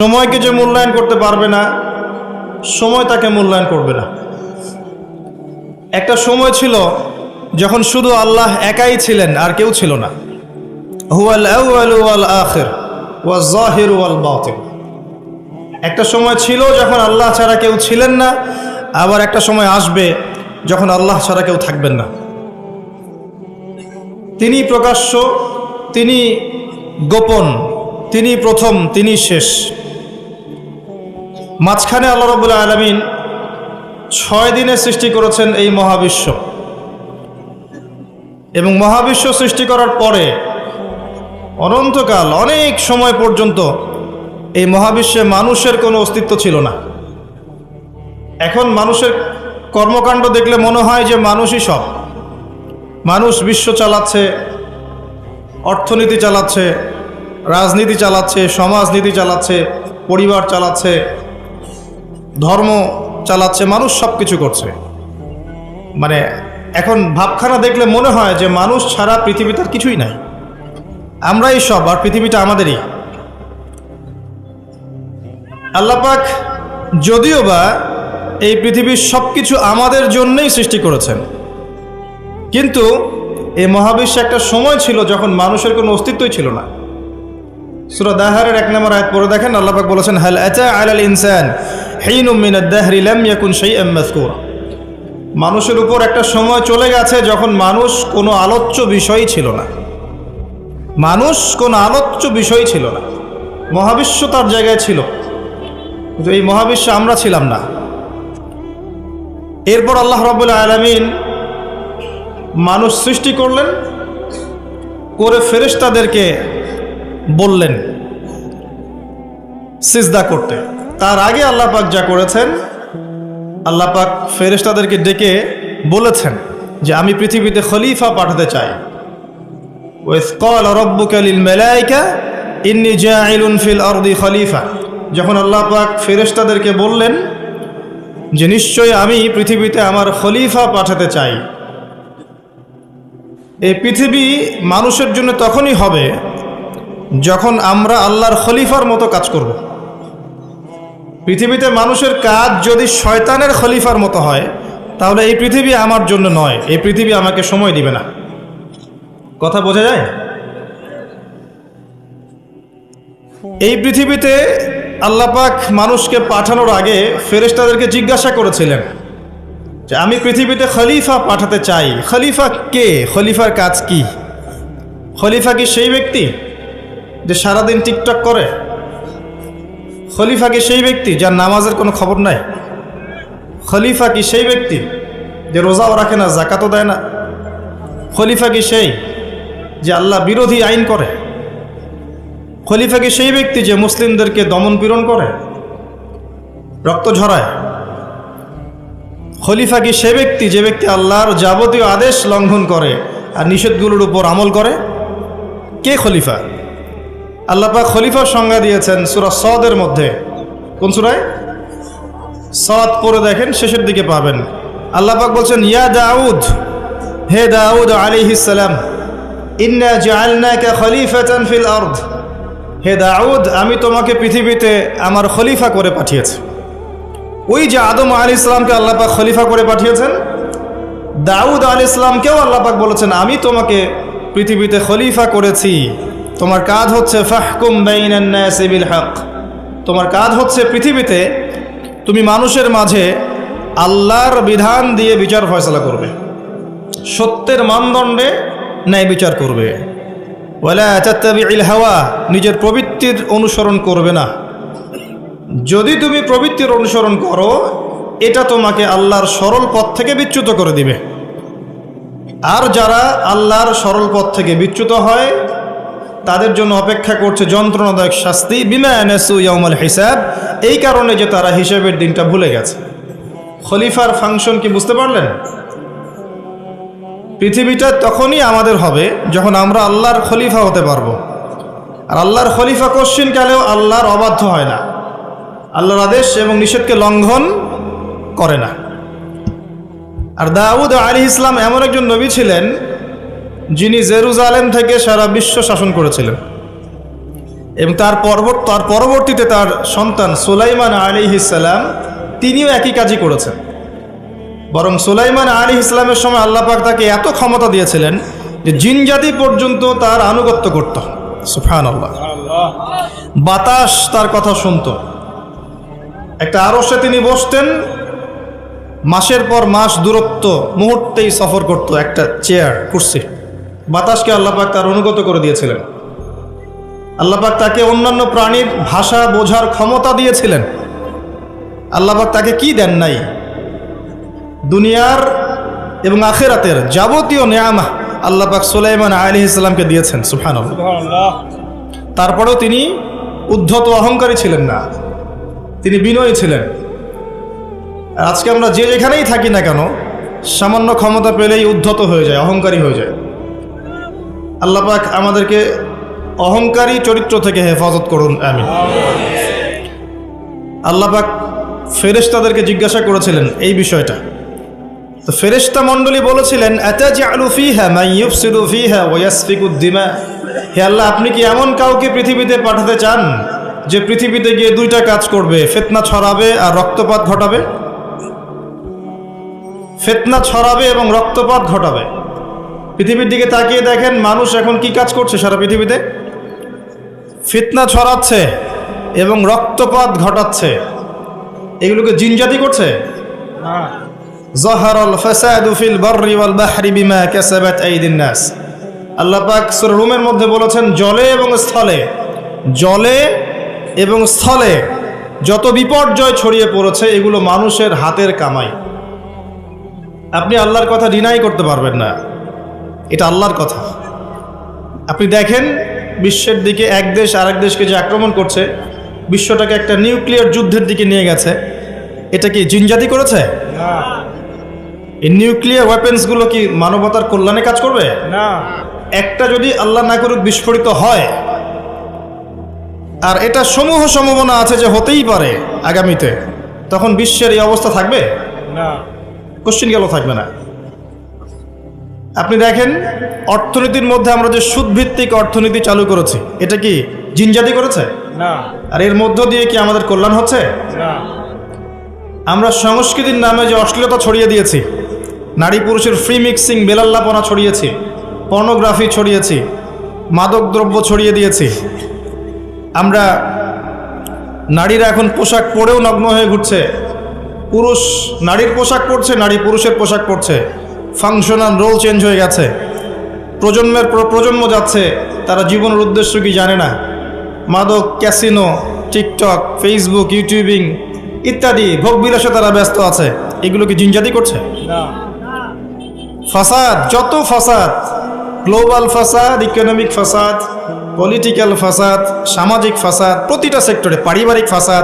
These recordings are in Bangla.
সময়কে যে মূল্যায়ন করতে পারবে না, সময় তাকে মূল্যায়ন করবে না। একটা সময় ছিল যখন শুধু আল্লাহ একাই ছিলেন, আর কেউ ছিল না। হুয়াল আউয়ালু ওয়াল আখির ওয়াজ যাহিরু ওয়াল বাতিন। একটা সময় ছিল যখন আল্লাহ ছাড়া কেউ ছিলেন না, আবার একটা সময় আসবে যখন আল্লাহ ছাড়া কেউ থাকবেন না। তিনি প্রকাশ্য, তিনি গোপন, তিনি প্রথম, তিনি শেষ। মাঝখানে আল্লাহ রাব্বুল আলামিন 6 দিনে সৃষ্টি করেছেন এই মহাবিশ্ব, এবং মহাবিশ্ব সৃষ্টি করার পরে অনন্তকাল, অনেক সময় পর্যন্ত এই মহাবিশ্বে মানুষের কোনো অস্তিত্ব ছিল না। এখন মানুষের কর্মকাণ্ড দেখলে মনে হয় যে মানুষই সব। মানুষ বিশ্ব চালাচ্ছে, অর্থনীতি চালাচ্ছে, রাজনীতি চালাচ্ছে, সমাজনীতি চালাচ্ছে, পরিবার চালাচ্ছে, ধর্ম চালাচ্ছে, মানুষ সব কিছু করছে। মানে এখন ভাবখানা দেখলে মনে হয় যে মানুষ ছাড়া পৃথিবীতে আর কিছুই নাই, আমরাই সব, আর পৃথিবীটা আমাদেরই। আল্লাহ পাক যদিও বা এই পৃথিবীর সব কিছু আমাদের জন্যই সৃষ্টি করেছেন, কিন্তু এই মহাবিশ্বে একটা সময় ছিল যখন মানুষের কোনো অস্তিত্বই ছিল না। সূরা দাহরের 1 নম্বর আয়াত পড়ে দেখেন, আল্লাহ পাক বলেছেন, হাল আতা আলাল ইনসান হিনুম মিনাদ দাহরি লাম ইয়াকুন শাইআম মাযকুরা। মানুষের উপর একটা সময় চলে গেছে যখন মানুষ কোনো আলোচ্য বিষয়ই ছিল না। মানুষ কোনো আলোচ্য বিষয় ছিল না। মহাবিশ্ব তার জায়গায় ছিল, কিন্তু এই মহাবিশ্বে আমরা ছিলাম না। এরপর আল্লাহ রাব্বুল আলামিন মানুষ সৃষ্টি করলেন, করে ফেরেশতাদেরকে বললেন সিজদা করতে। তার আগে আল্লাহ পাক যা করেছেন, আল্লাহ পাক ফেরেশতাদেরকে ডেকে বলেছেন যে আমি পৃথিবীতে খলিফা পাঠাতে চাই। ওয়াইয ক্বালা রাব্বুকা লিল মালায়েকা ইন্নী জাঈলুন ফিল আরদি খলিফা। যখন আল্লাহ পাক ফেরেশতাদেরকে বললেন যে নিশ্চয়ই আমি পৃথিবীতে আমার খলিফা পাঠাতে চাই। এই পৃথিবী মানুষের জন্য তখনই হবে যখন আমরা আল্লাহর খলিফার মতো কাজ করব। পৃথিবীতে মানুষের কাজ যদি শয়তানের খলিফার মতো হয়, তাহলে এই পৃথিবী আমার জন্য নয়, এই পৃথিবী আমাকে সময় দিবে না। কথা বোঝা যায়? এই পৃথিবীতে আল্লাহ পাক মানুষকে পাঠানোর আগে ফেরেশতাদেরকে জিজ্ঞাসা করেছিলেন যে আমি পৃথিবীতে খলিফা পাঠাতে চাই। খলিফা কে? খলিফার কাজ কি? খলিফা কি সেই ব্যক্তি যে সারাদিন টিকটক করে? খলিফা কি সেই ব্যক্তি যার নামাজের কোনো খবর নাই? খলিফা কি সেই ব্যক্তি যে রোজাও রাখে না, জাকাতও দেয় না? খলিফা কি সেই যে আল্লাহ বিরোধী আইন করে? খলিফা কি সেই ব্যক্তি যে মুসলিমদেরকে দমন পীড়ন করে, রক্ত ঝরায়? খলিফা কি সে ব্যক্তি যে ব্যক্তি আল্লাহর যাবতীয় আদেশ লঙ্ঘন করে আর নিষেধগুলোর উপর আমল করে? কে খলিফা? আল্লাহ পাক খলিফার সংজ্ঞা দিয়েছেন সূরা সদের মধ্যে। কোন সূরায়? সদ পড়ে দেখেন, শেষের দিকে পাবেন। আল্লাহ পাক বলছেন, ইয়া দাউদ, হে দাউদ আলাইহিস সালাম, ইন্না জাআলনাকা খলিফাতান ফিল আরদ। হে দাউদ, আমি তোমাকে পৃথিবীতে আমার খলিফা করে পাঠিয়েছি। ওই যে আদম আলাইহিস সালামকে আল্লাহ পাক খলিফা করে পাঠিয়েছেন, দাউদ আলাইহিস সালামকেও আল্লাহ পাক বলেছেন আমি তোমাকে পৃথিবীতে খলিফা করেছি। তোমার কাজ হচ্ছে ফাহকুম বাইনান নাসি বিল হক। তোমার কাজ হচ্ছে পৃথিবীতে তুমি মানুষের মাঝে আল্লাহর বিধান দিয়ে বিচার ফয়সালা করবে, সত্যের মানদণ্ডে ন্যায় বিচার করবে। ওয়ালা তাত্তাবিউল হাওয়া, নিজের প্রবৃত্তির অনুসরণ করবে না। যদি তুমি প্রবৃত্তির অনুসরণ করো, এটা তোমাকে আল্লাহর সরল পথ থেকে বিচ্যুত করে দিবে। আর যারা আল্লাহর সরল পথ থেকে বিচ্যুত হয়, তাদের জন্য অপেক্ষা করছে যন্ত্রণাদায়ক শাস্তি। বিমা নাসু ইয়াউমাল হিসাব, এই কারণে যে তারা হিসাবের দিনটা ভুলে গেছে। খলিফার ফাংশন কি বুঝতে পারলেন? পৃথিবীটা তখনই আমাদের হবে যখন আমরা আল্লাহর খলিফা হতে পারবো। আর আল্লাহর খলিফা কোশ্চিন কালেও আল্লাহর অবাধ্য হয় না, আল্লাহর আদেশ এবং নিষেধকে লঙ্ঘন করে না। আর দাউদ আলাইহিস সালাম এমন একজন নবী ছিলেন যিনি জেরুজালেম থেকে সারা বিশ্ব শাসন করেছিলেন। এবং তার পরবর্তীতে তার সন্তান সুলাইমান আলাইহিস সালাম তিনিও একই কাজই করেছেন। বরং সুলাইমান আলাইহিস সালামের সময় আল্লাহ পাক তাকে এত ক্ষমতা দিয়েছিলেন যে জিনজাতি পর্যন্ত তার আনুগত্য করত। সুবহানাল্লাহ। বাতাস তার কথা শুনত। একটা আরশে তিনি বসতেন, মাসের পর মাস দূরত্ব মুহূর্তেই সফর করত একটা চেয়ার কুরসি। বাতাসকে আল্লাহ পাক তার অনুগত করে দিয়েছিলেন। আল্লাহ পাক তাকে অন্যান্য প্রাণীর ভাষা বোঝার ক্ষমতা দিয়েছিলেন। আল্লাহ পাক তাকে কি দেন নাই? দুনিয়ার এবং আখিরাতের যাবতীয় নেয়ামা আল্লাহ পাক সুলাইমান আলাইহিস সালামকে দিয়েছেন। সুবহানাল্লাহ। তারপরেও তিনি উদ্ধত অহংকারী ছিলেন না, তিনি বিনয়ী ছিলেন। আর আজকে আমরা যে যেখানেই থাকি না কেন, সামান্য ক্ষমতা পেলেই উদ্ধত হয়ে যায়, অহংকারী হয়ে যায়। আল্লাহ পাক আমাদেরকে অহংকারী চরিত্র থেকে হেফাজত করুন, আমিন। আল্লাহ পাক ফেরেশতাদেরকে জিজ্ঞাসা করেছিলেন এই বিষয়টা। তো ফেরেশতা মণ্ডলী বলেছিলেন, আতাজআলু ফীহা মান ইউফসিদু ফীহা ওয়া ইয়াসফিকুদ দিমা। হে আল্লাহ, আপনি কি এমন কাউকে পৃথিবীতে পাঠাতে চান যে পৃথিবীতে গিয়ে দুইটা কাজ করবে, ফিতনা ছড়াবে আর রক্তপাত ঘটাবে? ফিতনা ছড়াবে এবং রক্তপাত ঘটাবে। পৃথিবীর দিকে তাকিয়ে দেখেন, মানুষ এখন কি কাজ করছে সারা পৃথিবীতে? ফিতনা ছড়াচ্ছে এবং রক্তপাত ঘটাচ্ছে। এগুলোকে জিনজাতি করছে? যাহারাল ফাসাদু ফিল বাররি ওয়াল বাহরি বিমা কাসাবাত আইদিন নাস। আল্লাহ পাক সূরা রুমের মধ্যে বলেছেন, জলে এবং স্থলে যত বিপর্যয় ছড়িয়ে পড়েছে এগুলো মানুষের হাতের কামাই। আপনি আল্লাহর কথা ডিনাই করতে পারবেন না, এটা আল্লাহর কথা। আপনি দেখেন বিশ্বের দিকে এক দেশ আরেক দেশকে যে আক্রমণ করছে, বিশ্বটাকে একটা নিউক্লিয়ার যুদ্ধের দিকে নিয়ে গেছে, এটা কি জিনজাতি করেছে? না। এই নিউক্লিয়ার ওয়েপেন্সগুলো কি মানবতার কল্যাণে কাজ করবে? না। একটা যদি আল্লাহ না করুক বিস্ফোরিত হয়, আর এটা সমূহ সম্ভাবনা আছে যে হতেই পারে আগামীতে, তখন বিশ্বের এই অবস্থা থাকবে? না। কোশ্চিন গেল থাকবে না। আপনি দেখেন অর্থনীতির মধ্যে আমরা যে সুদভিত্তিক অর্থনীতি চালু করেছি, এটা কি জিনজাতি করেছে? না। আর এর মধ্য দিয়ে কি আমাদের কল্যাণ হচ্ছে? না। আমরা সংস্কৃতির নামে যে অশ্লীলতা ছড়িয়ে দিয়েছি, নারী পুরুষের ফ্রি মিক্সিং, বেলাল্লাপনা ছড়িয়েছি, পর্নোগ্রাফি ছড়িয়েছি, মাদকদ্রব্য ছড়িয়ে দিয়েছি। আমরা নারীরা এখন পোশাক পরেও নগ্ন হয়ে ঘুরছে, পুরুষ নারীর পোশাক পরছে, নারী পুরুষের পোশাক পরছে। ফাংশনাল রোল চেঞ্জ হয়ে গেছে। প্রজন্মের পর প্রজন্ম যাচ্ছে, তারা জীবনের উদ্দেশ্য কি জানে না। মাদক, ক্যাসিনো, টিকটক, ফেসবুক, ইউটিউবিং ইত্যাদি ভোগবিলাসে তারা ব্যস্ত আছে। এগুলো কি জিনজাতি করছে? না। ফাসাদ, যত ফাসাদ, গ্লোবাল ফাসাদ, ইকোনমিক ফাসাদ, পলিটিক্যাল ফাসাদ, সামাজিক ফাসাদ, প্রতিটা সেক্টরে, পারিবারিক ফাসাদ,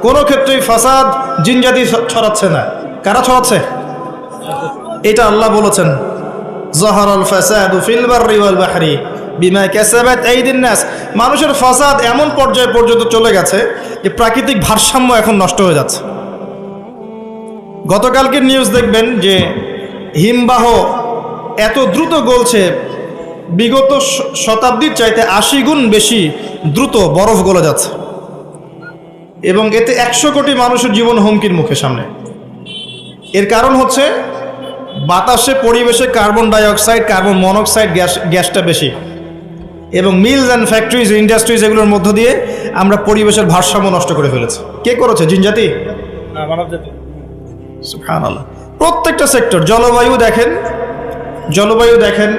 কোনো ক্ষেত্রেই ফাসাদ জিনজাতি ছড়াচ্ছে না। কারা ছড়াচ্ছে? এটা আল্লাহ বলেছেন, যাহারাল ফাসাদু ফিল বাররি ওয়াল বাহরি বিমা কাসাবাত আইদিন নাস। মানুষের ফাসাদ এমন পর্যায়ে পর্যন্ত চলে গেছে যে প্রাকৃতিক ভারসাম্য এখন নষ্ট হয়ে যাচ্ছে। গতকালকের নিউজ দেখবেন যে হিমবাহ এত দ্রুত গলছে, বিগত শতাব্দীর চাইতে 80 গুণ বেশি দ্রুত বরফ গলে যাচ্ছে, এবং এতে 100 কোটি মানুষের জীবন হুমকির মুখে সামনে। এর কারণ হচ্ছে বাতাসে, পরিবেশে কার্বন ডাইঅক্সাইড, কার্বন মনোক্সাইড গ্যাসটা বেশি, এবং মিলস অ্যান্ড ফ্যাক্টরিজ, ইন্ডাস্ট্রিজ, এগুলোর মধ্য দিয়ে আমরা পরিবেশের ভারসাম্য নষ্ট করে ফেলেছি। কে করেছে? জিনজাতি? না, মানবজাতি। সুবহানাল্লাহ। প্রত্যেকটা সেক্টর, জলবায়ু দেখেন,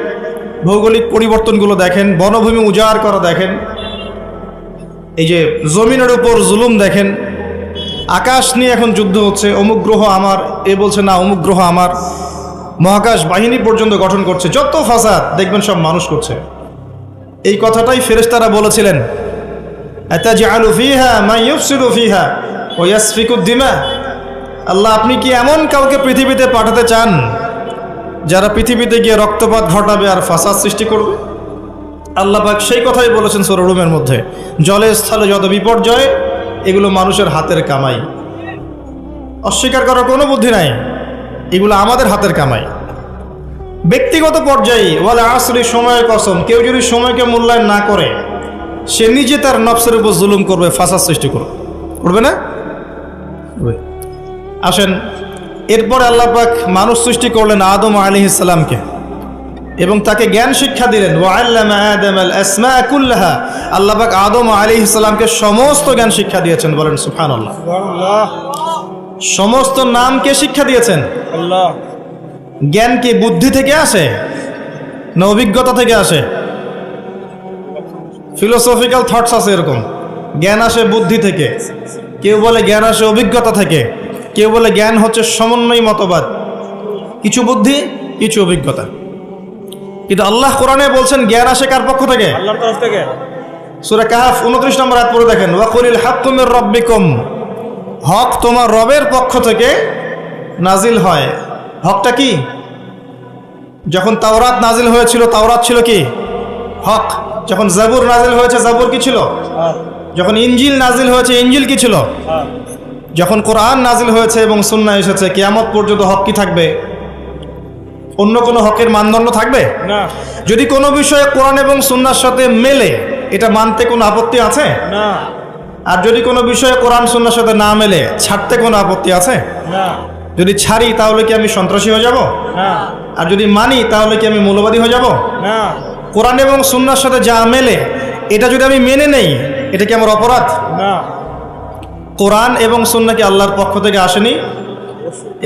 ভৌগোলিক পরিবর্তনগুলো দেখেন, বনভূমি উজাড় করা দেখেন, এই যে জমিনের উপর জুলুম দেখেন, আকাশ নিয়ে এখন যুদ্ধ হচ্ছে, অমুক গ্রহ আমার, এ বলছে না অমুক গ্রহ আমার, মহাকাশ বাহিনী পর্যন্ত গঠন করছে। যত ফাসাদ দেখবেন সব মানুষ করছে। এই কথাটাই ফেরেশতারা বলেছিলেন, আতাজআলু ফীহা মান ইউফসিদু ফীহা ওয়া ইয়াসফিকুদ দিমা। আল্লাহ, আপনি কি এমন কাউকে পৃথিবীতে পাঠাতে চান যারা পৃথিবীতে গিয়ে রক্তপাত ঘটাবে আর ফাসাদ সৃষ্টি করবে? আল্লাহ পাক সেই কথাই বলেছেন সূরা রুমের মধ্যে, জলে স্থলে যত বিপর্যয় এগুলো মানুষের হাতের কামাই। অস্বীকার করার কোনো বুদ্ধি নাই, এগুলো আমাদের হাতের কামাই। ব্যক্তিগত পর্যায়ে ওয়াল আসরি, সময়ের কসম, কেউ যদি সময়কে মূল্যায়ন না করে, সে নিজে তার নফসের উপর জুলুম করবে, ফাসাদ সৃষ্টি করবে না? আসেন, এরপরে আল্লাহ পাক মানুষ সৃষ্টি করলেন আদম আলাইহিস সালামকে এবং তাকে জ্ঞান শিক্ষা দিলেন। ওয়াল্লামা আদামাল আসমা কুল্লাহা, আল্লাহ পাক আদম আলাইহিস সালামকে সমস্ত জ্ঞান শিক্ষা দিয়েছেন। বলেন সুবহানাল্লাহ। সমস্ত নামকে শিক্ষা দিয়েছেন। আল্লাহ। জ্ঞান কি বুদ্ধি থেকে আসে না অভিজ্ঞতা থেকে আসে? ফিলোসফিক্যাল থটস আছে এরকম, জ্ঞান আসে বুদ্ধি থেকে, কেউ বলে জ্ঞান আসে অভিজ্ঞতা থেকে, কেউ বলে জ্ঞান হচ্ছে সমন্বয় মতবাদ, কিছু বুদ্ধি কিছু অভিজ্ঞতা। কিন্তু আল্লাহ কোরআনে বলছেন জ্ঞান আসে কার পক্ষ থেকে? আল্লাহর তরফ থেকে। সূরা কাহফ 29 নম্বর আয়াত পড়ে দেখেন, ওয়াকুলিল হাক্কু মির রাব্বিকুম, হক তোমার রবের পক্ষ থেকে নাজিল হয়। হকটা কি? যখন তাওরাত নাজিল হয়েছিল, তাওরাত ছিল কি? হক। যখন জাবুর নাজিল হয়েছে, জাবুর কি ছিল? যখন ইনজিল নাজিল হয়েছে, ইনজিল কি ছিল? যখন কোরআন নাজিল হয়েছে এবং সুন্নাহ এসেছে, কিয়ামত পর্যন্ত হক কি থাকবে? অন্য কোনো হকের মানদণ্ড থাকবে না। যদি কোনো বিষয়ে কোরআন এবং সুন্নাহর সাথে মেলে, এটা মানতে কোনো আপত্তি আছে না। আর যদি কোনো বিষয়ে কোরআন সুন্নাহর সাথে না মেলে, ছাড়তে কোনো আপত্তি আছে না। যদি ছাড়ি তাহলে কি আমি সন্ত্রাসী হয়ে যাব না? আর যদি মানি তাহলে কি আমি মৌলবাদী হয়ে যাব না? কোরআন এবং সুন্নাহর সাথে যা মেলে, এটা যদি আমি মেনে নেই, এটা কি আমার অপরাধ না? কোরআন এবং সুন্নাহ কি আল্লাহর পক্ষ থেকে আসেনি?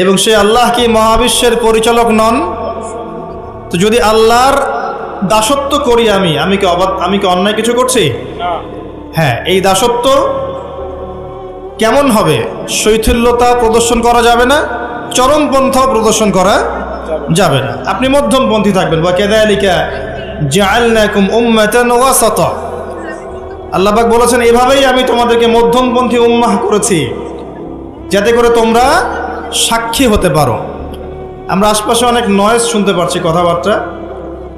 এবং সে আল্লাহ কি মহাবিশ্বের পরিচালক নন? তো যদি আল্লাহর দাসত্ব করি আমি কি অন্যায় কিছু করছি? হ্যাঁ, এই দাসত্ব কেমন হবে? শৈথিল্যতা প্রদর্শন করা যাবে না, চরমপন্থাও প্রদর্শন করা যাবে না। আপনি মধ্যমপন্থী থাকবেন। ওয়া কাযালিকা জাআলনাকুম উম্মাতান ওয়াসাতা, আল্লাহ পাক বলেছেন এভাবেই আমি তোমাদেরকে মধ্যমপন্থী উম্মাহ করেছি, যাতে করে তোমরা সাক্ষী হতে পারো। আমরা আশপাশে অনেক নয়েজ শুনতে পাচ্ছি, কথাবার্তা।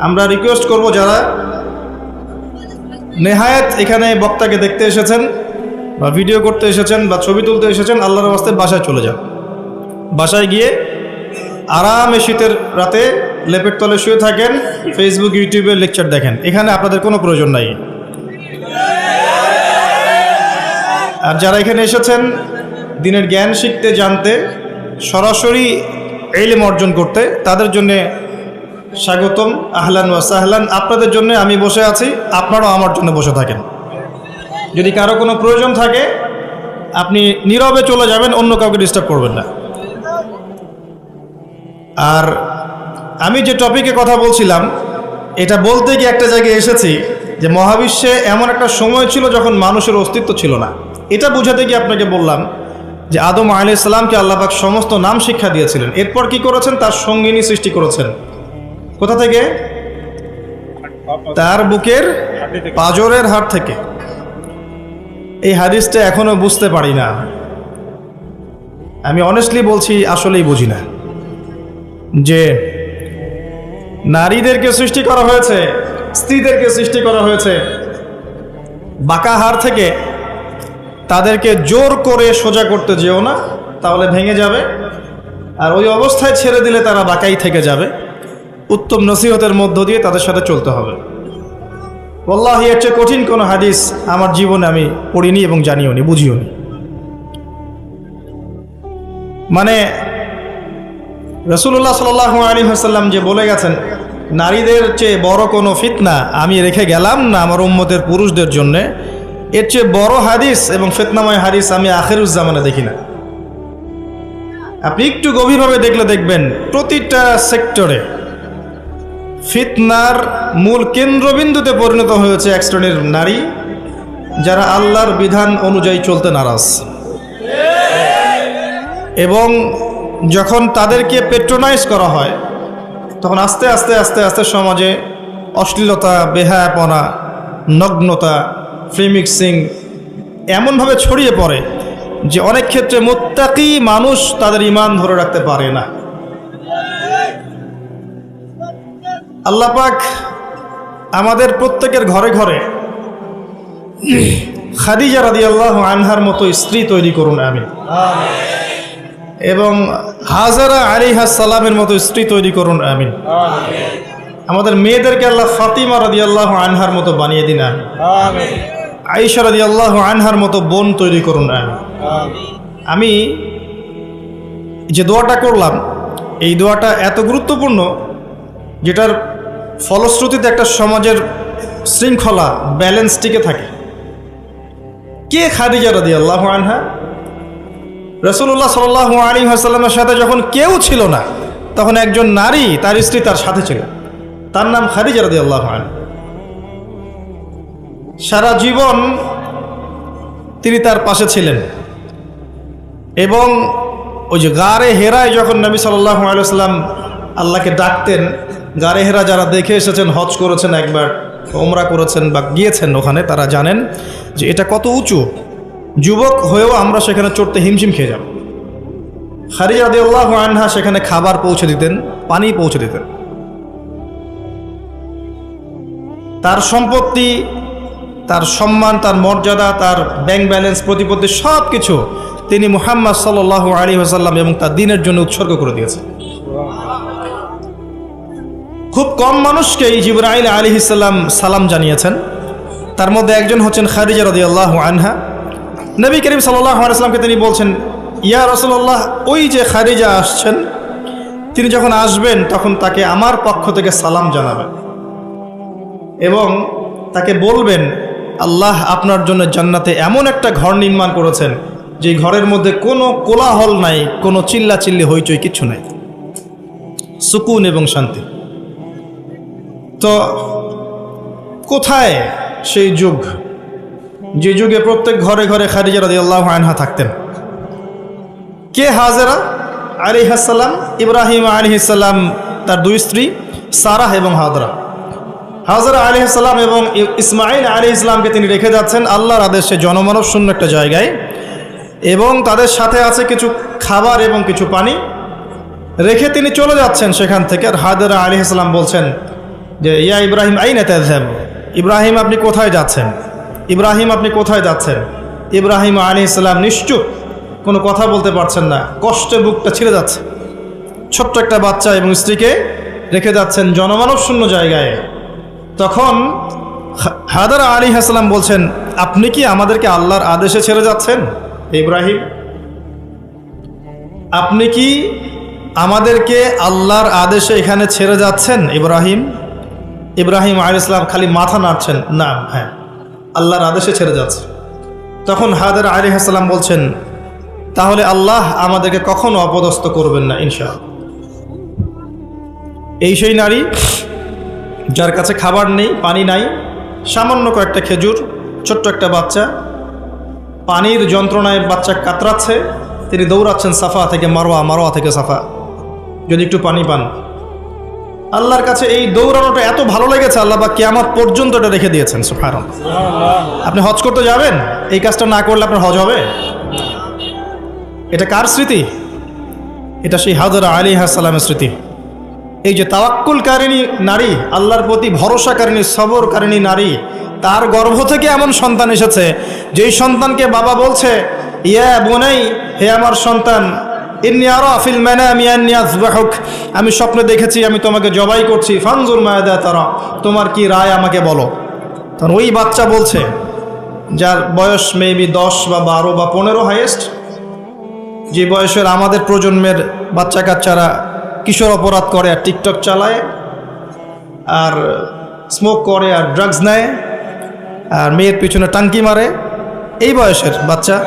আমরা রিকোয়েস্ট করব, যারা নেহায়েত এখানে বক্তাকে দেখতে এসেছেন বা ভিডিও করতে এসেছেন বা ছবি তুলতে এসেছেন, আল্লাহর ওয়াস্তে বাসায় চলে যান। বাসায় গিয়ে আরামে শীতের রাতে লেপের তলে শুয়ে থাকেন, ফেসবুক ইউটিউবে লেকচার দেখেন। এখানে আপনাদের কোনো প্রয়োজন নাই। আর যারা এখানে এসেছেন দিনের জ্ঞান শিখতে, জানতে, সরাসরি ইলম অর্জন করতে, তাদের জন্য স্বাগতম, আহলান ওয়া সাহলান। আপনাদের জন্য আমি বসে আছি, আপনারাও আমার জন্য বসে থাকেন। যদি কারো কোনো প্রয়োজন থাকে আপনি নীরবে চলে যাবেন, অন্য কাউকে ডিস্টার্ব করবেন না। আর আমি যে টপিকে কথা বলছিলাম, এটা বলতে গিয়ে একটা জায়গায় এসেছি যে মহাবিশ্বে এমন একটা সময় ছিল যখন মানুষের অস্তিত্ব ছিল না। এটা বোঝাতে গিয়ে আপনাকে বললাম যে আদম আলাইহিস সালামকে আল্লাহ পাক সমস্ত নাম শিক্ষা দিয়েছিলেন। এরপর কি করেছেন? তার সঙ্গিনী সৃষ্টি করেছেন। কোথা থেকে? তার বুকের পাঁজরের হাড় থেকে। এই হাদিসটা এখনো বুঝতে পারি না। আমি অনেস্টলি বলছি, আসলেই বুঝি না যে নারীদেরকে সৃষ্টি করা হয়েছে, স্ত্রীদেরকে সৃষ্টি করা হয়েছে বাঁকা হাড় থেকে। তাদেরকে জোর করে সোজা করতে যেও না, তাহলে ভেঙে যাবে। আর ওই অবস্থায় ছেড়ে দিলে তারা বাঁকাই থেকে যাবে। উত্তম নসিহতের মধ্য দিয়ে তাদের সাথে চলতে হবে। ওয়াল্লাহি এর চেয়ে কঠিন কোনো হাদিস আমার জীবনে আমি পড়িনি এবং জানিও নি, বুঝিও নি। মানে রাসূলুল্লাহ সাল্লাল্লাহু আলাইহি ওয়াসাল্লাম যে বলে গেছেন, নারীদের চেয়ে বড় কোনো ফিতনা আমি রেখে গেলাম না আমার উম্মতের পুরুষদের জন্যে, এর চেয়ে বড় হাদিস এবং ফিতনাময় হাদিস আমি আখিরুজ্জামানে দেখি না। আপনি একটু গভীরভাবে দেখলে দেখবেন, প্রতিটা সেক্টরে ফিতনার মূল কেন্দ্রবিন্দুতে পরিণত হয়েছে এক শ্রেণীর নারী, যারা আল্লাহর বিধান অনুযায়ী চলতে নারাজ। এবং যখন তাদেরকে পেট্রোনাইজ করা হয়, তখন আস্তে আস্তে আস্তে আস্তে সমাজে অশ্লীলতা, বেহায়াপনা, নগ্নতা, ফ্রি মিক্সিং এমনভাবে ছড়িয়ে পড়ে যে অনেক ক্ষেত্রে মুত্তাকি মানুষ তাদের ঈমান ধরে রাখতে পারে না। আল্লাহ পাক আমাদের প্রত্যেকের ঘরে ঘরে খাদিজা রাদিয়াল্লাহু আনহার মতো স্ত্রী তৈরি করুন, আমিন। এবং হাজারা আলাইহিস সালামের মতো স্ত্রী তৈরি করুন, আমিন। আমাদের মেয়েদেরকে আল্লাহ ফাতিমা রাদিয়াল্লাহু আনহার মতো বানিয়ে দিন, আমিন আয়েশা রাদিয়াল্লাহু আনহার মতো বোন তৈরি করুন। আমি যে দোয়াটা করলাম, এই দোয়াটা এত গুরুত্বপূর্ণ, যেটার ফলশ্রুতিতে একটা সমাজের শৃঙ্খলা, ব্যালেন্স টিকে থাকে। কে খাদিজা রাদিয়াল্লাহু আনহা? রাসূলুল্লাহ সাল্লাল্লাহু আলাইহি ওয়াসাল্লামের সাথে যখন কেউ ছিল না, তখন একজন নারী, তার স্ত্রী তার সাথে ছিল, তার নাম খাদিজা রাদিয়াল্লাহু আনহা। সারা জীবন তিনি তার পাশে ছিলেন। এবং ওই যে গারে হেরায় যখন নবী সাল্লাল্লাহু আলাইহি ওয়াসাল্লাম আল্লাহকে ডাকতেন, গারে হেরা যারা দেখে এসেছেন, হজ করেছেন, একবার ওমরা করেছেন বা গিয়েছেন ওখানে, তারা জানেন যে এটা কত উঁচু। যুবক হয়েও আমরা সেখানে চড়তে হিমশিম খেয়ে যাব। খাদিজা রাদিয়াল্লাহু আনহা সেখানে খাবার পৌঁছে দিতেন, পানি পৌঁছে দিতেন। তার সম্পত্তি, তার সম্মান, তার মর্যাদা, তার ব্যাংক ব্যালেন্স, প্রতিপত্তি সব কিছু তিনি মুহাম্মদ সাল্লাল্লাহু আলাইহি ওয়াসাল্লাম এবং তার দ্বীনের জন্য উৎসর্গ করে দিয়েছেন। খুব কম মানুষকেই জিবরাইল আলাইহিস সালাম সালাম জানিয়েছেন, তার মধ্যে একজন হচ্ছেন খাদিজা রাদিয়াল্লাহু আনহা। নবী করিম সাল্লাল্লাহু আলাইহি ওয়াসাল্লামকে তিনি বলছেন, ইয়া রাসূলুল্লাহ, ওই যে খাদিজা আসছেন, তিনি যখন আসবেন তখন তাকে আমার পক্ষ থেকে সালাম জানাবেন এবং তাকে বলবেন, আল্লাহ আপনার জন্য জান্নাতে এমন একটা ঘর নির্মাণ করেছেন যে ঘরের মধ্যে কোনো কোলাহল নাই, কোনো চিল্লাচিল্লি হইচই কিচ্ছু নাই, সুকুন এবং শান্তি। তো কোথায় সেই যুগ, যে যুগে প্রত্যেক ঘরে ঘরে খাদিজা রাদিয়াল্লাহু আনহা থাকতেন? কে হাজেরা আলাইহিস সালাম? ইব্রাহিম আলাইহিস সালাম তার দুই স্ত্রী সারাহ এবং হাজরা। হাজরা আলাইহিস সালাম এবং ইসমাইল আলাইহিস সালামকে তিনি রেখে যাচ্ছেন আল্লাহর আদেশে জনমানব শূন্য একটা জায়গায়, এবং তাদের সাথে আছে কিছু খাবার এবং কিছু পানি। রেখে তিনি চলে যাচ্ছেন সেখান থেকে। আর হাজরা আলাইহিস সালাম বলছেন যে, ইয়া ইব্রাহিম আইনা তাযহাব, ইব্রাহিম আপনি কোথায় যাচ্ছেন? ইব্রাহিম আপনি কোথায় যাচ্ছেন? ইব্রাহিম আলাইহিস সালাম নিশ্চুপ, কোনো কথা বলতে পারছেন না, কষ্টে বুকটা ছিঁড়ে যাচ্ছে। ছোট্ট একটা বাচ্চা এবং স্ত্রীকে রেখে যাচ্ছেন জনমানব শূন্য জায়গায়। তখন হাজরা আলাইহিস সালাম বলছেন, আপনি কি আমাদেরকে আল্লাহর আদেশে ছেড়ে যাচ্ছেন ইব্রাহিম? আপনি কি আমাদেরকে আল্লাহর আদেশে এখানে ছেড়ে যাচ্ছেন ইব্রাহিম? ইব্রাহিম আলাইহিস সালাম খালি মাথা নাড়ছেন, না, হ্যাঁ, আল্লাহর আদেশে ছেড়ে যাচ্ছে। তখন হাজরা আলাইহিস সালাম বলছেন, তাহলে আল্লাহ আমাদেরকে কখনো অপদস্থ করবেন না ইনশাআল্লাহ। এই সেই নারী যার কাছে খাবার নেই, পানি নাই, সামান্য কয়েকটা খেজুর, ছোট্ট একটা বাচ্চা, পানির যন্ত্রণায় বাচ্চা কাতরাচ্ছে, তিনি দৌড়াচ্ছেন সাফা থেকে মারওয়া, মারওয়া থেকে সাফা, যদি একটু পানি পান। আল্লাহর কাছে এই দৌড়ানোটা এত ভালো লেগেছে, আল্লাহ বা কিয়ামত পর্যন্ত এটা রেখে দিয়েছেন। সুবহানাল্লাহ। আপনি হজ করতে যাবেন, এই কাজটা না করলে আপনার হজ হবে? এটা কার স্মৃতি? এটা সেই হাজরা আলাইহিস সালামের স্মৃতি। এই যে তাওয়াক্কুলকারিণী নারী, আল্লাহর প্রতি ভরসাকারিণী, সবরকারিণী নারী, তার গর্ভ থেকে এমন সন্তান এসেছে যেই সন্তানকে বাবা বলছে, ইয়া বুনাই, হে আমার সন্তান, ইন্নী আরা ফিল মানামি আন্নী আযবাহুক, আমি স্বপ্নে দেখেছি আমি তোমাকে জবাই করছি, ফানজুর মাযা তারা, তোমার কি রায় আমাকে বলো। তখন ওই বাচ্চা বলছে, যার বয়স মেবি 10 বা 12 বা 15 হাইয়েস্ট, যে বয়সের আমাদের প্রজন্মের বাচ্চা কাচ্চারা কিশোর অপরাধ করে আর টিকটক চালায় আর স্মোক করে আর ড্রাগস নেয় আর মেয়ের পিছনে টাঙ্কি মারে, এই বয়সের বাচ্চা।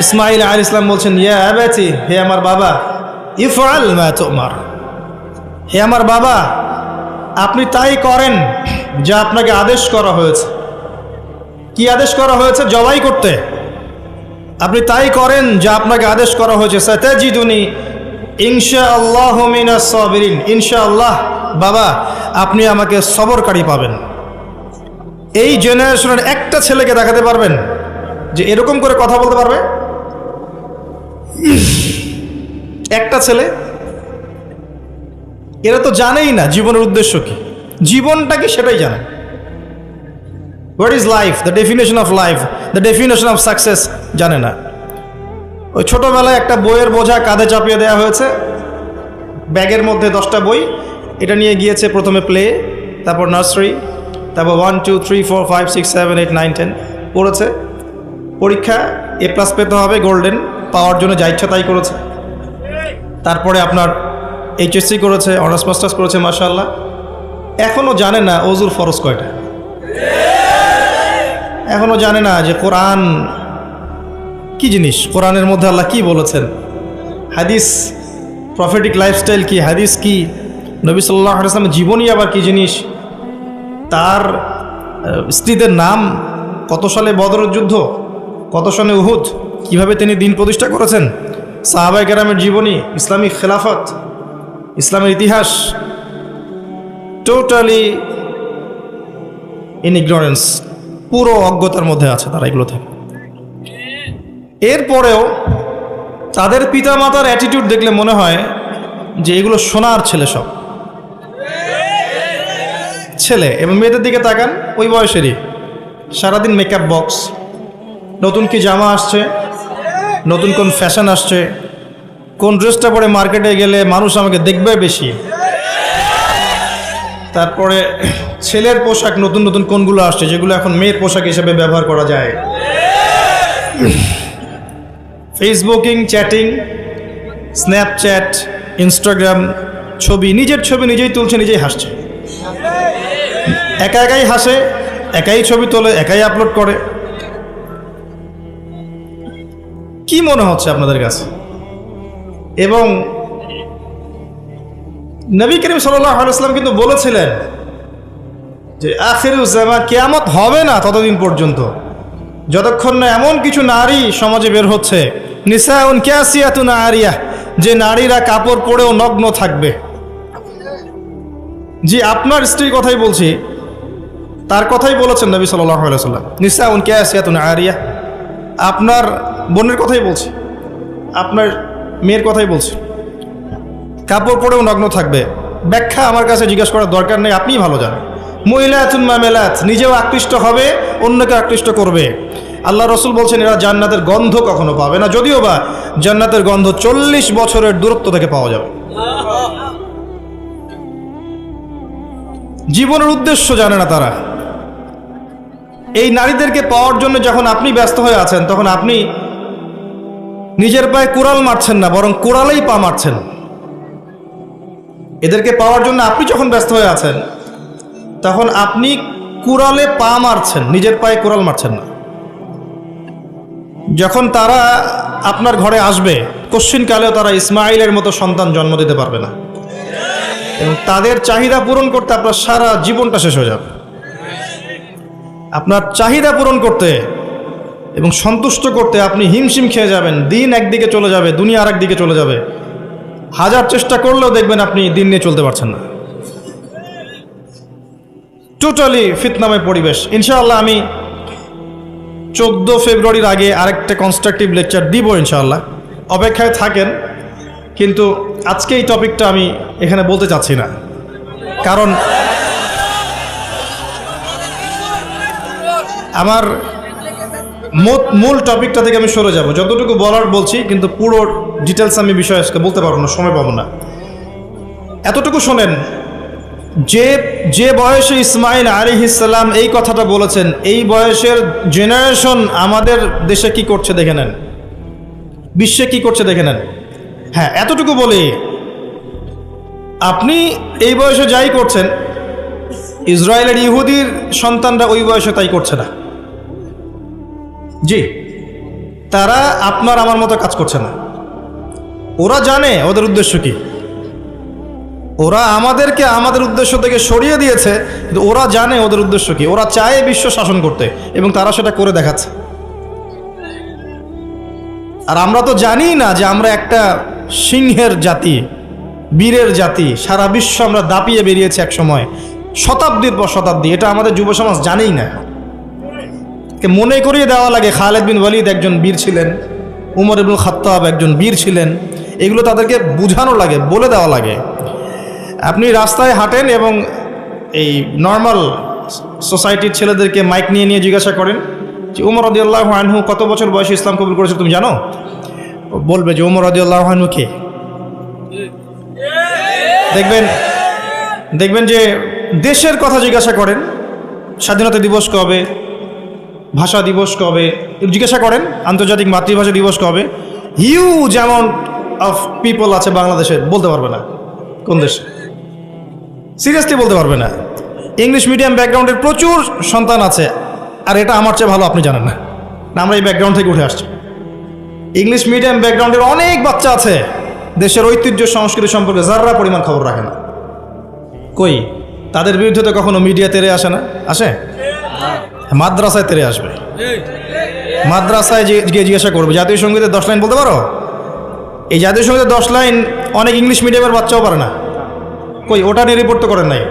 ইসমাইল আলাইহিস সালাম বলছেন, ইয়া আবাতি, হে আমার বাবা, ইফআল মা তুমার, হে আমার বাবা, আপনি তাই করেন যা আপনাকে আদেশ করা হয়েছে। কি আদেশ করা হয়েছে? জবাই করতে। আপনি তাই করেন যা আপনাকে আদেশ করা হয়েছে। সাতাজিদুনি ইনশাআল্লাহ মিনাস সাবিরিন, ইনশাআল্লাহ বাবা আপনি আমাকে সবরকারী পাবেন। এই জেনারেশনের একটা ছেলেকে দেখাতে পারবেন যে এরকম করে কথা বলতে পারবে? একটা ছেলে? এরা তো জানেই না জীবনের উদ্দেশ্য কি, জীবনটা কি সেটাই জানে। What is life, the definition of life, the definition of success জানে না। ওই ছোটোবেলায় একটা বইয়ের বোঝা কাঁধে চাপিয়ে দেওয়া হয়েছে, ব্যাগের মধ্যে 10টা বই, এটা নিয়ে গিয়েছে প্রথমে প্লে, তারপর নার্সারি, তারপর 1 2 3 4 5 6 7 8 9 10 পড়েছে। পরীক্ষা A+ পেতে হবে, গোল্ডেন পাওয়ার জন্য যা ইচ্ছা তাই করেছে। তারপরে আপনার HSC করেছে, অনার্স মাস্টার্স করেছে, মাশাআল্লাহ। এখনও জানে না ওযুর ফরজ কয়টা, এখনও জানে না যে কোরআন কি জিনিস, কোরআনের মধ্যে আল্লাহ কি বলেছেন, হাদিস প্রফেটিক লাইফস্টাইল কি, হাদিস কি, নবী সাল্লাল্লাহু আলাইহি ওয়াসাল্লামের জীবনী আবার কি জিনিস, তার স্ত্রীদের নাম, কত সালে বদরের যুদ্ধ, কত সালে উহুদ, কিভাবে তিনি দিন প্রতিষ্ঠা করেছেন, সাহাবায়ে কেরামের জীবনী, ইসলামিক খেলাফত, ইসলামের ইতিহাস, টোটালি ইন ইগনোরেন্স, পুরো অজ্ঞতার মধ্যে আছে তারা এগুলো থেকে। এরপরেও তাদের পিতামাতার অ্যাটিটিউড দেখলে মনে হয় যে এগুলো সোনার ছেলে, সব ছেলে। এবং মেয়েদের দিকে তাকান, ওই বয়সেরই, সারাদিন মেকআপ বক্স, নতুন কি জামা আসছে, নতুন কোন ফ্যাশন আসছে, কোন ড্রেসটা পরে মার্কেটে গেলে মানুষ আমাকে দেখবে বেশি, তারপরে ছেলের পোশাক নতুন নতুন কোনগুলো আসছে যেগুলো এখন মেয়ের পোশাক হিসেবে ব্যবহার করা যায়, ফেসবুকিং, চ্যাটিং, স্ন্যাপচ্যাট, ইনস্টাগ্রাম, ছবি, নিজের ছবি নিজেই তুলছে, নিজেই হাসছে, একা একাই হাসে, একাই ছবি তোলে, একাই আপলোড করে। কি মনে হচ্ছে আপনাদের কাছে? এবং নবী করিম সাল্লাল্লাহু আলাইহি ওয়াসাল্লাম কিন্তু বলেছিলেন যে আখিরুজ জামান, কিয়ামত হবে না ততদিন পর্যন্ত যতক্ষণ না এমন কিছু নারী সমাজে বের হচ্ছে, নিসাউন কাসিয়াতুন আরিয়াহ, যে নারীরা কাপড় পরেও নগ্ন থাকবে। জি, আপনার স্ত্রীর কথাই বলছি, তার কথাই বলেছেন নবী সাল্লাল্লাহু আলাইহি ওয়াসাল্লাম, নিসাউন কাসিয়াতুন আরিয়াহ। আপনার বোনের কথাই বলছি, আপনার মেয়ের কথাই বলছি, কাপড় পরেও নগ্ন থাকবে। ব্যাখ্যা আমার কাছে জিজ্ঞাসা করার দরকার নেই, আপনিই ভালো জানেন। মুইলাতুন মামেলাত, নিজেও আকৃষ্ট হবে, অন্যকে আকৃষ্ট করবে। আল্লাহ রসুল বলছেন এরা জান্নাতের গন্ধ কখনো পাবে না, যদিও বা জান্নাতের গন্ধ 40 বছরের দূরত্ব থেকে পাওয়া যাবে। জীবনের উদ্দেশ্য জানে না তারা। এই নারীদেরকে পাওয়ার জন্য যখন আপনি ব্যস্ত হয়ে আছেন, তখন আপনি নিজের পায়ে কুড়াল মারছেন না, বরং কুড়ালেই পা মারছেন। এদেরকে পাওয়ার জন্য আপনি যখন ব্যস্ত হয়ে আছেন, তখন আপনি কুড়ালে পা মারছেন, নিজের পায়ে কুড়াল মারছেন না। যখন তারা আপনার ঘরে আসবে, কশ্চিনকালেও তারা ইসমাইলের মতো সন্তান জন্ম দিতে পারবে না, এবং তাদের চাহিদা পূরণ করতে আপনার সারা জীবনটা শেষ হয়ে যাবে। আপনার চাহিদা পূরণ করতে এবং সন্তুষ্ট করতে আপনি হিমশিম খেয়ে যাবেন। দিন একদিকে চলে যাবে, দুনিয়া আর একদিকে চলে যাবে। হাজার চেষ্টা করলেও দেখবেন আপনি দিন নিয়ে চলতে পারছেন না। টোটালি ফিতনাময় পরিবেশ। ইনশাআল্লাহ আমি 14 ফেব্রুয়ারির আগে আরেকটা কনস্ট্রাকটিভ লেকচার দিব ইনশাআল্লাহ, অপেক্ষায় থাকেন। কিন্তু আজকে এই টপিকটা আমি এখানে বলতে চাচ্ছি না, কারণ আমার মূল টপিকটা থেকে আমি সরে যাব। যতটুকু বলার বলছি, কিন্তু পুরো ডিটেলস আমি বিষয় আজকে বলতে পারবো না, সময় পাবো না। এতটুকু শোনেন, যে বয়সে ইসমাইল আলাইহিস সালাম এই কথাটা বলেছেন, এই বয়সের জেনারেশন আমাদের দেশে কি করছে দেখে নেন, বিশ্বে কি করছে দেখে নেন। হ্যাঁ, এতটুকু বলি, আপনি এই বয়সে যাই করছেন, ইসরায়েলের ইহুদির সন্তানরা ওই বয়সে তাই করছে না। জি, তারা আপনার আমার মতো কাজ করছে না। ওরা জানে ওদের উদ্দেশ্য কি। ওরা আমাদেরকে আমাদের উদ্দেশ্য থেকে সরিয়ে দিয়েছে, কিন্তু ওরা জানে ওদের উদ্দেশ্য কি। ওরা চায় বিশ্ব শাসন করতে, এবং তারা সেটা করে দেখাচ্ছে। আর আমরা তো জানি না যে আমরা একটা সিংহের জাতি, বীরের জাতি। সারা বিশ্ব আমরা দাপিয়ে বেরিয়েছি এক সময়, শতাব্দীর পর শতাব্দী। এটা আমাদের যুব সমাজ জানেই না। মনে করিয়ে দেওয়া লাগে খালিদ বিন ওয়ালিদ একজন বীর ছিলেন, উমর ইবনুল খাত্তাব একজন বীর ছিলেন। এগুলো তাদেরকে বোঝানো লাগে, বলে দেওয়া লাগে। আপনি রাস্তায় হাঁটেন এবং এই নর্মাল সোসাইটির ছেলেদেরকে মাইক নিয়ে নিয়ে জিজ্ঞাসা করেন যে উমর রাদিয়াল্লাহু আনহু কত বছর বয়সে ইসলাম কবুল করেছে তুমি জানো? বলবে যে উমর রাদিয়াল্লাহু আনহু কে। দেখবেন দেখবেন যে দেশের কথা জিজ্ঞাসা করেন, স্বাধীনতা দিবস কবে, ভাষা দিবস কবে, জিজ্ঞাসা করেন আন্তর্জাতিক মাতৃভাষা দিবস কবে, হিউজ অ্যামাউন্ট অফ পিপল আছে বাংলাদেশে বলতে পারবে না কোন দেশে, সিরিয়াসলি বলতে পারবে না। ইংলিশ মিডিয়াম ব্যাকগ্রাউন্ডের প্রচুর সন্তান আছে, আর এটা আমার চেয়ে ভালো আপনি জানেন না, আমরা এই ব্যাকগ্রাউন্ড থেকে উঠে আসছি। ইংলিশ মিডিয়াম ব্যাকগ্রাউন্ডের অনেক বাচ্চা আছে দেশের ঐতিহ্য সংস্কৃতি সম্পর্কে যারা পরিমাণ খবর রাখে না। কই তাদের বিরুদ্ধে তো কখনো মিডিয়া তেরে আসে না, আসে? মাদ্রাসায় তেরে আসবে, মাদ্রাসায় গিয়ে জিজ্ঞাসা করবে জাতীয় সঙ্গীতের 10 লাইন বলতে পারো? এই জাতীয় সঙ্গীতের 10 লাইন অনেক ইংলিশ মিডিয়ামের বাচ্চাও পারে না। কই ওটা নিয়ে রিপোর্ট তো করেন নাই।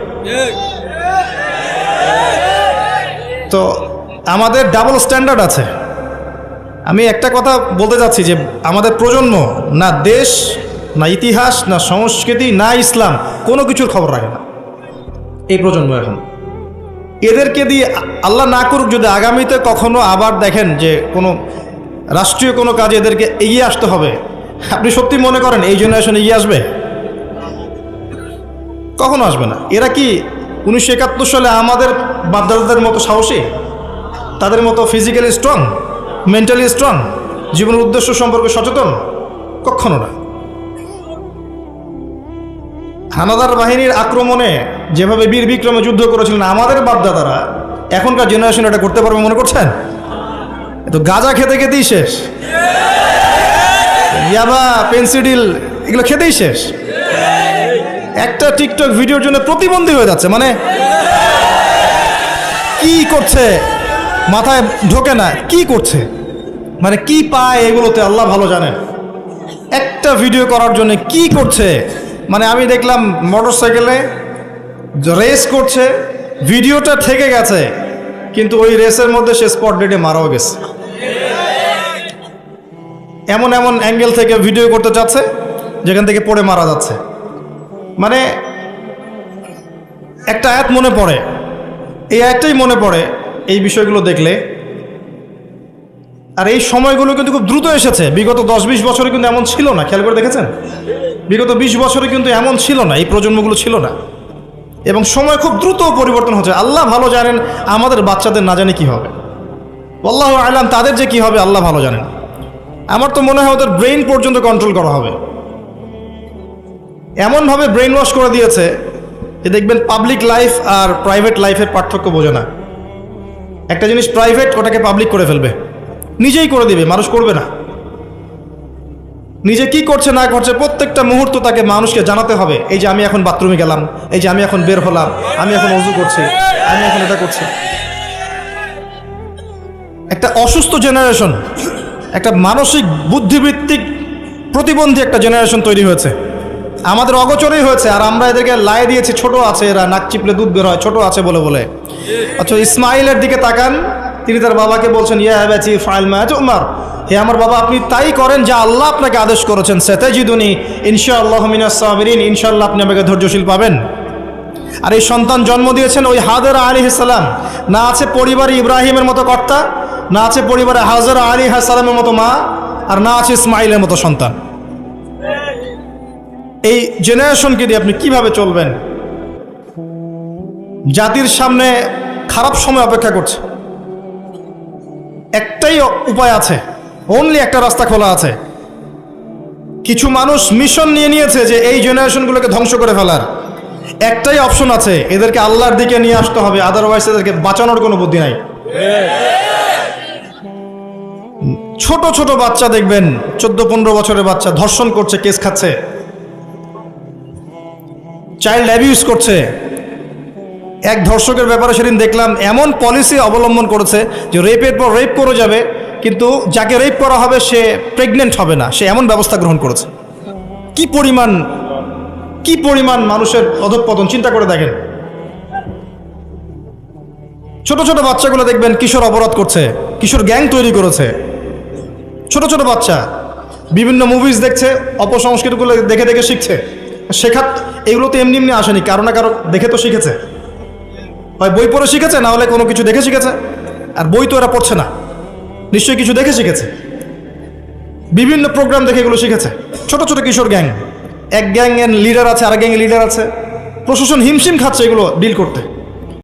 তো আমাদের ডাবল স্ট্যান্ডার্ড আছে। আমি একটা কথা বলতে চাচ্ছি যে আমাদের প্রজন্ম না দেশ, না ইতিহাস, না সংস্কৃতি, না ইসলাম, কোনো কিছুর খবর রাখে না এই প্রজন্ম এখন। এদেরকে দিয়ে আল্লাহ না করুক যদি আগামীতে কখনো আবার দেখেন যে কোনো রাষ্ট্রীয় কোনো কাজে এদেরকে এগিয়ে আসতে হবে, আপনি সত্যি মনে করেন এই জেনারেশন এগিয়ে আসবে? কখনো আসবে না। এরা কি 1971 সালে আমাদের বাপদাদাদের মতো সাহসী, তাদের মতো ফিজিক্যালি স্ট্রং, মেন্টালি স্ট্রং, জীবনের উদ্দেশ্য সম্পর্কে সচেতন? কখনো না। হানাদার বাহিনীর আক্রমণে যেভাবে বীর বিক্রমে যুদ্ধ করেছিলেন আমাদের বাপদাদারা, এখনকার জেনারেশন এটা করতে পারবে মনে করছেন? তো গাঁজা খেতে খেতেই শেষ, ইয়াবা, পেন্সিডিল এগুলো খেতেই শেষ। একটা টিকটক ভিডিওর জন্য প্রতিবন্ধী হয়ে যাচ্ছে, মানে কি করছে মাথায় ঢোকে না, কি করছে, মানে কি পায় এগুলোতে আল্লাহ ভালো জানেন। একটা ভিডিও করার জন্য কি করছে, মানে আমি দেখলাম মোটর সাইকেলে রেস করছে, ভিডিওটা থেকে গেছে, কিন্তু ওই রেসের মধ্যে সে স্পট ডেটে মারাও গেছে। এমন এমন অ্যাঙ্গেল থেকে ভিডিও করতে চাচ্ছে যেখান থেকে পড়ে মারা যাচ্ছে। মানে একটা আয়াত মনে পড়ে, এই আয়াতটাই মনে পড়ে এই বিষয়গুলো দেখলে। আর এই সময়গুলো কিন্তু খুব দ্রুত এসেছে। বিগত 10-20 বছরে কিন্তু এমন ছিল না, খেয়াল করে দেখেছেন? বিগত 20 বছরে কিন্তু এমন ছিল না, এই প্রজন্মগুলো ছিল না। এবং সময় খুব দ্রুত পরিবর্তন হচ্ছে। আল্লাহ ভালো জানেন আমাদের বাচ্চাদের না জানে কি হবে, আল্লাহু আ'লাম তাদের যে কি হবে আল্লাহ ভালো জানেন। আমার তো মনে হয় ওদের ব্রেইন পর্যন্ত কন্ট্রোল করা হবে। এমনভাবে ব্রেইন ওয়াশ করে দিয়েছে যে দেখবেন পাবলিক লাইফ আর প্রাইভেট লাইফের পার্থক্য বোঝে না। একটা জিনিস প্রাইভেট, ওটাকে পাবলিক করে ফেলবে, নিজেই করে দিবে, মানুষ করবে না। নিজে কি করছে না করছে প্রত্যেকটা মুহূর্ত তাকে মানুষকে জানাতে হবে। এই যে আমি এখন বাথরুমে গেলাম, এই যে আমি এখন বের হলাম, আমি এখন ওযু করছি, আমি এখন এটা করছি। একটা অসুস্থ জেনারেশন, একটা মানসিক বুদ্ধিবৃত্তিক প্রতিবন্ধী একটা জেনারেশন তৈরি হয়েছে, আমাদের অগোচরেই হয়েছে। আর আমরা এদেরকে লাই দিয়েছি, ছোট আছে এরা, নাক চিপলে দুধ বের হয়, ছোট আছে বলে বলে। আচ্ছা ইসমাইলের দিকে তাকান, তিনি তার বাবাকে বলছেন ইয়া আবাতি ফাআল মা তু'মার, হে আমার বাবা আপনি তাই করেন যা আল্লাহ আপনাকে আদেশ করেছেন, সাতাজিদুনি ইনশাআল্লাহু মিনাস সাবিরিন, ইনশাআল্লাহ আপনি আমাকে ধৈর্যশীল পাবেন। আর এই সন্তান জন্ম দিয়েছেন ওই হাজেরা আলাইহিস সালাম। না আছে পরিবারে ইব্রাহিমের মতো কর্তা, না আছে পরিবারে হাজেরা আলাইহিস সালামের মতো মা, আর না আছে ইসমাইলের মতো সন্তান। এই জেনারেশনকে দিয়ে আপনি কিভাবে চলবেন? জাতির সামনে খারাপ সময় অপেক্ষা করছে। একটাই উপায় আছে, অনলি একটা রাস্তা খোলা আছে। কিছু মানুষ মিশন নিয়ে নিয়েছে যে এই জেনারেশনগুলোকে ধ্বংস করে ফেলার। একটাই অপশন আছে, এদেরকে আল্লাহর দিকে নিয়ে আসতে হবে, আদারওয়াইজ এদেরকে বাঁচানোর কোনো বুদ্ধি নাই। ছোট ছোট বাচ্চা দেখবেন 14-15 বছরের বাচ্চা ধর্ষণ করছে, কেস খাচ্ছে, চাইল্ড অ্যাবিউজ করছে। এক ধর্ষকের ব্যাপারে সেদিন দেখলাম এমন পলিসি অবলম্বন করেছে যে রেপের পর রেপ করে যাবে, কিন্তু যাকে রেপ করা হবে সে প্রেগনেন্ট হবে না, সে এমন ব্যবস্থা গ্রহণ করেছে। কি পরিমাণ মানুষের অধঃপতন চিন্তা করে দেখেন। ছোট ছোট বাচ্চাগুলো দেখবেন কিশোর অপরাধ করছে, কিশোর গ্যাং তৈরি করেছে। ছোট ছোট বাচ্চা বিভিন্ন মুভিজ দেখছে, অপসংস্কৃতিগুলো দেখে দেখে শিখছে। এগুলো তো এমনি এমনি আসেনি, কারো না কারো দেখে তো শিখেছে। হয় বই পড়ে শিখেছে, না হলে কোনো কিছু দেখে শিখেছে। আর বই তো এরা পড়ছে না, নিশ্চয়ই কিছু দেখে শিখেছে, বিভিন্ন প্রোগ্রাম দেখে এগুলো শিখেছে। ছোট ছোট কিশোর গ্যাং, এক গ্যাংয়ের লিডার আছে, আরেক গ্যাংয়ের লিডার আছে, প্রশাসন হিমশিম খাচ্ছে এগুলো ডিল করতে।